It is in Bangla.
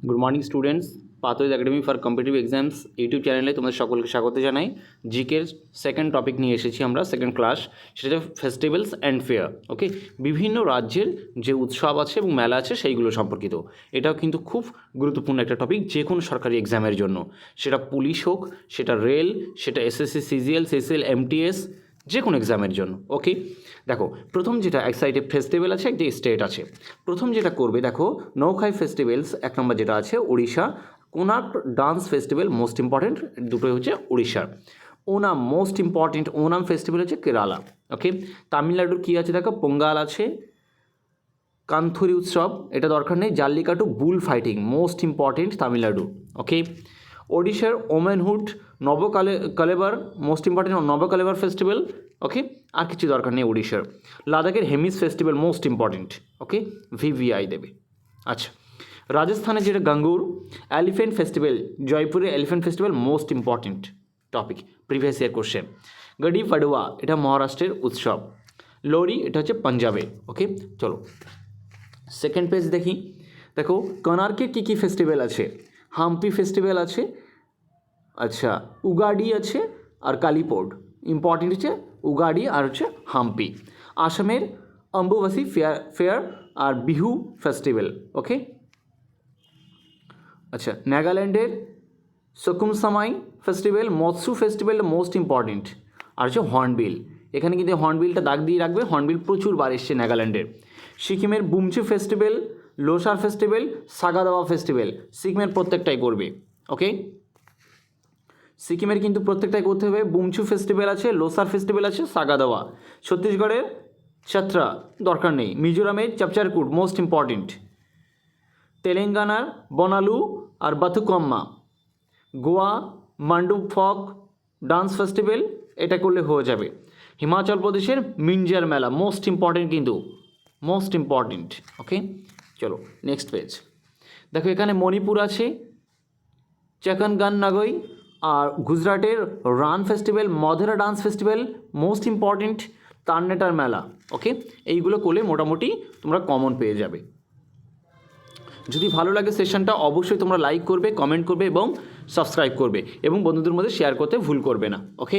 Good morning students, pathways academy for competitive exams YouTube চ্যানেলে তোমাদের সকলকে স্বাগত জানাই। জিকের সেকেন্ড টপিক নিয়ে এসেছি আমরা, সেকেন্ড ক্লাস, সেটা ফেস্টিভ্যালস অ্যান্ড ফেয়ার। ওকে, বিভিন্ন রাজ্যের যে উৎসব আছে এবং মেলা আছে সেইগুলো সম্পর্কিত। এটাও কিন্তু খুব গুরুত্বপূর্ণ একটা টপিক যে কোনো সরকারি এক্সামের জন্য, সেটা পুলিশ হোক, সেটা রেল, সেটা এসএসসি, সিজিএল, সিসিএল, এমটিএস, যে কোনো এক্সামের জন্য। ওকে, দেখো প্রথম যেটা এক সাইডে ফেস্টিভ্যাল আছে, একটি স্টেট আছে। প্রথম যেটা করবে দেখো, নৌখাই ফেস্টিভ্যালস এক নম্বর যেটা আছে Orissa, Konark dance festival most important, দুটোই হচ্ছে উড়িষ্যার। Onam most important, Onam festival হচ্ছে কেরালা। ওকে, তামিলনাড়ুর কী আছে দেখো, পোঙ্গাল আছে, কান্থুরি উৎসব, এটা দরকার নেই। Jallikattu bull fighting most important Tamil Nadu. Okay, ওড়িশার ওমেনহুড কালেবার most important, Nabakalebar festival. Okay, আর কিছু দরকার নেই উড়িষ্যার। লাদাখের Hemis festival most important. Okay, VVI দেবে। আচ্ছা, রাজস্থানে যেটা গাঙ্গুর এলিফেন্ট ফেস্টিভ্যাল, জয়পুরে elephant festival most important topic, previous year question. Gudi Padwa এটা মহারাষ্ট্রের উৎসব। লোরি এটা হচ্ছে পাঞ্জাবে। ওকে, চলো সেকেন্ড পেজ দেখি। দেখো কোনার্কের কী কী ফেস্টিভ্যাল আছে, হাম্পি ফেস্টিভ্যাল আছে, আচ্ছা উগাডি আছে, আর কালিপোর্ড। ইম্পর্টেন্ট হচ্ছে উগাডি আর হচ্ছে হাম্পি। আসামের অম্বুবাসী ফেয়ার আর বিহু ফেস্টিভ্যাল। ওকে, আচ্ছা নাগাল্যান্ডের সকুমসামাই ফেস্টিভ্যাল, মৎস্যু ফেস্টিভ্যাল মোস্ট ইম্পর্টেন্ট, আর হচ্ছে হর্নবিল। এখানে কিন্তু হর্নবিলটা দাগ দিয়ে রাখবে, হর্নবিল প্রচুর বার এসছে নাগাল্যান্ডের। সিকিমের বুমচি ফেস্টিভ্যাল, লোসার ফেস্টিভ্যাল, সাগাদাওয়া ফেস্টিভ্যাল, সিকিমের প্রত্যেকটাই করবে। ওকে, সিকিমের কিন্তু প্রত্যেকটাই করতে হবে। বুমচু ফেস্টিভ্যাল আছে, লোসার ফেস্টিভ্যাল আছে, সাগাদাওয়া। ছত্তিশগড়ের ছাত্রা দরকার নেই। মিজোরামের চাপচারকুট মোস্ট ইম্পর্টেন্ট। তেলেঙ্গানার বনালু আর বাথুকম্মা। গোয়া মান্ডু ফক ডান্স ফেস্টিভ্যাল, এটা করলে হয়ে যাবে। হিমাচল প্রদেশের মিঞ্জার মেলা মোস্ট ইম্পর্টেন্ট, কিন্তু মোস্ট ইম্পর্টেন্ট। ওকে, চলো নেক্সট পেজ দেখো। এখানে মণিপুর আছে, চাকানগান নাগই, আর গুজরাটের Rann festival, Modhera dance festival most important, Tarnetar Mela. Okay, এইগুলো করলে মোটামুটি তোমরা কমন পেয়ে যাবে। যদি ভালো লাগে সেশনটা অবশ্যই তোমরা লাইক করবে, কমেন্ট করবে এবং সাবস্ক্রাইব করবে, এবং বন্ধুদের মধ্যে শেয়ার করতে ভুল করবে না। ওকে।